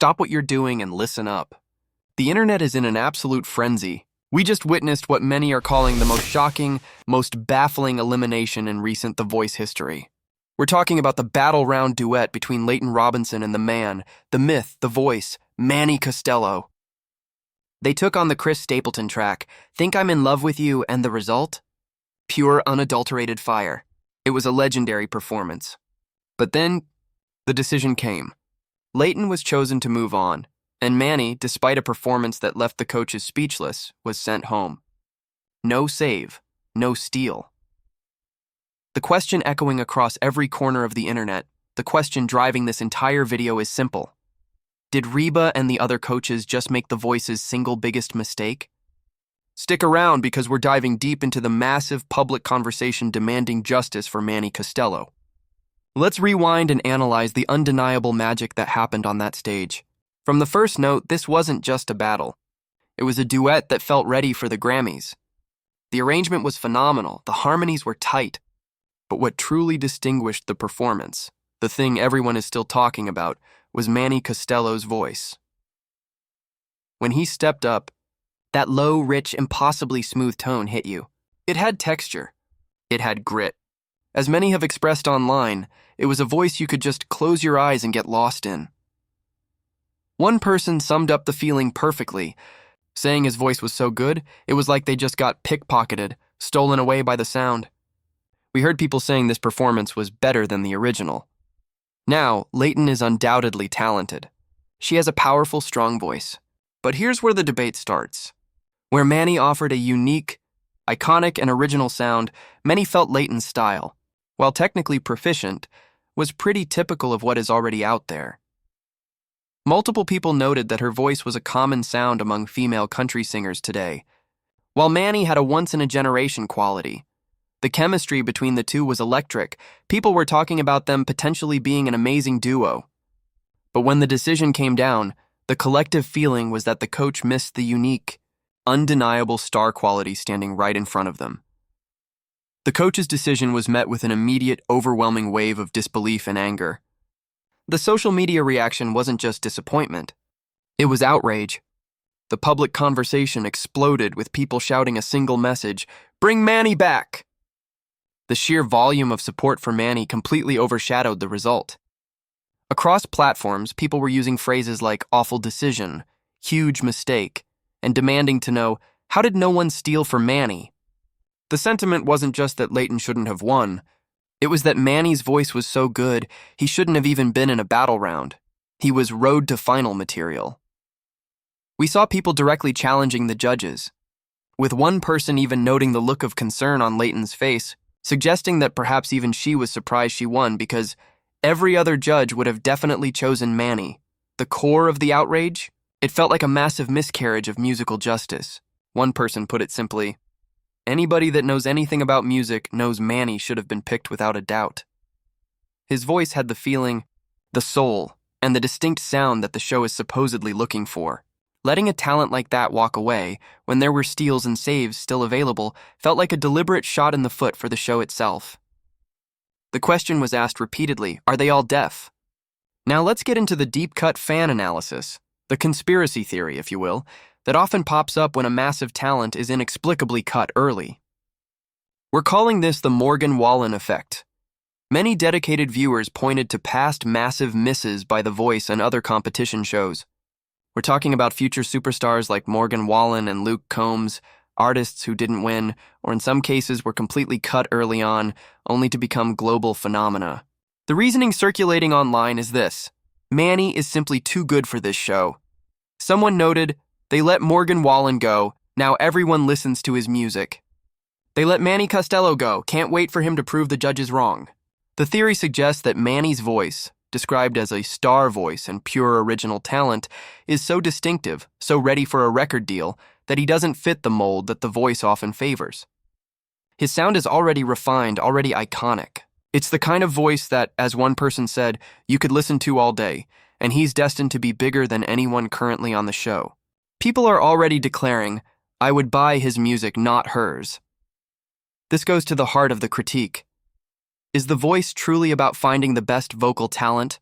stop what you're doing and listen up. The internet is in an absolute frenzy. We just witnessed what many are calling the most shocking, most baffling elimination in recent The Voice history. We're talking about the battle round duet between Leighton Robinson and the man, the myth, the voice, Manny Costello. They took on the Chris Stapleton track, Think I'm in Love with You, and the result? Pure, unadulterated fire. It was a legendary performance. But then, the decision came. Leighton was chosen to move on, and Manny, despite a performance that left the coaches speechless, was sent home. No save, no steal. The question echoing across every corner of the internet, the question driving this entire video is simple. Did Reba and the other coaches just make The Voice's single biggest mistake? Stick around because we're diving deep into the massive public conversation demanding justice for Manny Costello. Let's rewind and analyze the undeniable magic that happened on that stage. From the first note, this wasn't just a battle. It was a duet that felt ready for the Grammys. The arrangement was phenomenal, the harmonies were tight. But what truly distinguished the performance, the thing everyone is still talking about, was Manny Costello's voice. When he stepped up, that low, rich, impossibly smooth tone hit you. It had texture. It had grit. As many have expressed online, it was a voice you could just close your eyes and get lost in. One person summed up the feeling perfectly, saying his voice was so good, it was like they just got pickpocketed, stolen away by the sound. We heard people saying this performance was better than the original. Now, Leighton is undoubtedly talented. She has a powerful, strong voice. But here's where the debate starts. Where Manny offered a unique, iconic, and original sound, many felt Leighton's style, while technically proficient, was pretty typical of what is already out there. Multiple people noted that her voice was a common sound among female country singers today, while Manny had a once-in-a-generation quality. The chemistry between the two was electric. People were talking about them potentially being an amazing duo. But when the decision came down, the collective feeling was that the coach missed the unique, undeniable star quality standing right in front of them. The coach's decision was met with an immediate, overwhelming wave of disbelief and anger. The social media reaction wasn't just disappointment. It was outrage. The public conversation exploded with people shouting a single message, "Bring Manny back!" The sheer volume of support for Manny completely overshadowed the result. Across platforms, people were using phrases like awful decision, huge mistake, and demanding to know, how did no one steal for Manny? The sentiment wasn't just that Leighton shouldn't have won. It was that Manny's voice was so good, he shouldn't have even been in a battle round. He was road to final material. We saw people directly challenging the judges, with one person even noting the look of concern on Leighton's face, suggesting that perhaps even she was surprised she won because every other judge would have definitely chosen Manny. The core of the outrage? It felt like a massive miscarriage of musical justice. One person put it simply, anybody that knows anything about music knows Manny should have been picked without a doubt. His voice had the feeling, the soul, and the distinct sound that the show is supposedly looking for. Letting a talent like that walk away, when there were steals and saves still available, felt like a deliberate shot in the foot for the show itself. The question was asked repeatedly, are they all deaf? Now let's get into the deep-cut fan analysis, the conspiracy theory, if you will, that often pops up when a massive talent is inexplicably cut early. We're calling this the Morgan Wallen effect. Many dedicated viewers pointed to past massive misses by The Voice and other competition shows. We're talking about future superstars like Morgan Wallen and Luke Combs, artists who didn't win, or in some cases were completely cut early on, only to become global phenomena. The reasoning circulating online is this: Manny is simply too good for this show. Someone noted, they let Morgan Wallen go, now everyone listens to his music. They let Manny Costello go, can't wait for him to prove the judges wrong. The theory suggests that Manny's voice, described as a star voice and pure original talent, is so distinctive, so ready for a record deal, that he doesn't fit the mold that The Voice often favors. His sound is already refined, already iconic. It's the kind of voice that, as one person said, you could listen to all day, and he's destined to be bigger than anyone currently on the show. People are already declaring, I would buy his music, not hers. This goes to the heart of the critique. Is The Voice truly about finding the best vocal talent?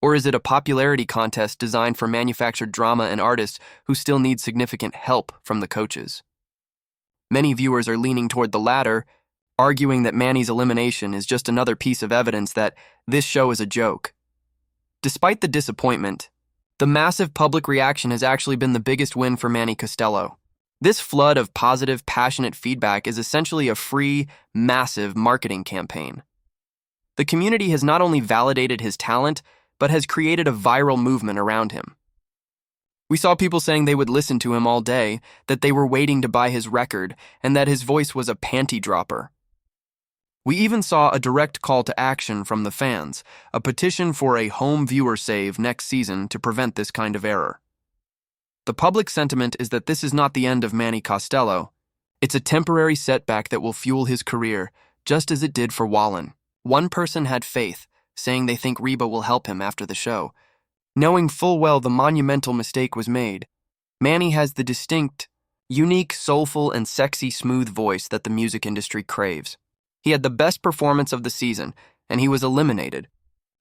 Or is it a popularity contest designed for manufactured drama and artists who still need significant help from the coaches? Many viewers are leaning toward the latter, arguing that Manny's elimination is just another piece of evidence that this show is a joke. Despite the disappointment, the massive public reaction has actually been the biggest win for Manny Costello. This flood of positive, passionate feedback is essentially a free, massive marketing campaign. The community has not only validated his talent, but has created a viral movement around him. We saw people saying they would listen to him all day, that they were waiting to buy his record, and that his voice was a panty dropper. We even saw a direct call to action from the fans, a petition for a home viewer save next season to prevent this kind of error. The public sentiment is that this is not the end of Manny Costello. It's a temporary setback that will fuel his career, just as it did for Wallen. One person had faith, saying they think Reba will help him after the show. Knowing full well the monumental mistake was made, Manny has the distinct, unique, soulful, and sexy smooth voice that the music industry craves. He had the best performance of the season, and he was eliminated.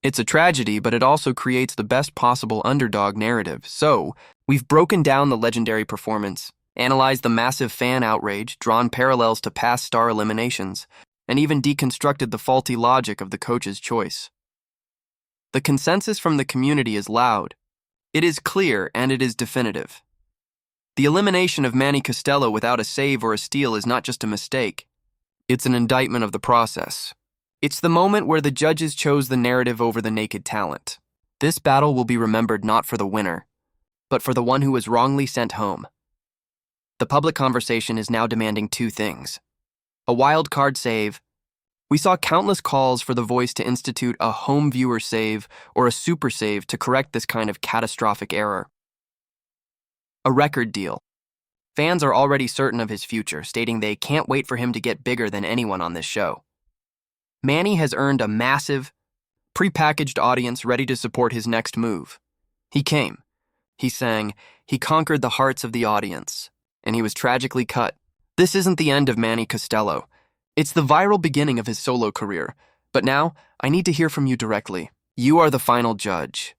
It's a tragedy, but it also creates the best possible underdog narrative. So, we've broken down the legendary performance, analyzed the massive fan outrage, drawn parallels to past star eliminations, and even deconstructed the faulty logic of the coach's choice. The consensus from the community is loud. It is clear, and it is definitive. The elimination of Manny Costello without a save or a steal is not just a mistake. It's an indictment of the process. It's the moment where the judges chose the narrative over the naked talent. This battle will be remembered not for the winner, but for the one who was wrongly sent home. The public conversation is now demanding two things: a wild card save. We saw countless calls for The Voice to institute a home viewer save or a super save to correct this kind of catastrophic error. A record deal. Fans are already certain of his future, stating they can't wait for him to get bigger than anyone on this show. Manny has earned a massive, prepackaged audience ready to support his next move. He came, he sang, he conquered the hearts of the audience, and he was tragically cut. This isn't the end of Manny Costello. It's the viral beginning of his solo career. But now, I need to hear from you directly. You are the final judge.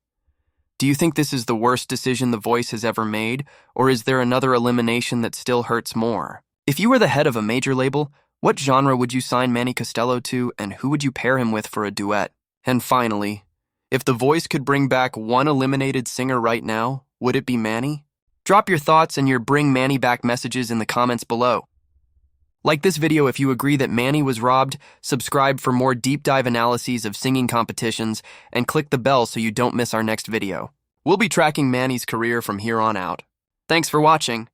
Do you think this is the worst decision The Voice has ever made, or is there another elimination that still hurts more? If you were the head of a major label, what genre would you sign Manny Costello to, and who would you pair him with for a duet? And finally, if The Voice could bring back one eliminated singer right now, would it be Manny? Drop your thoughts and your Bring Manny Back messages in the comments below. Like this video if you agree that Manny was robbed, subscribe for more deep dive analyses of singing competitions, and click the bell so you don't miss our next video. We'll be tracking Manny's career from here on out. Thanks for watching.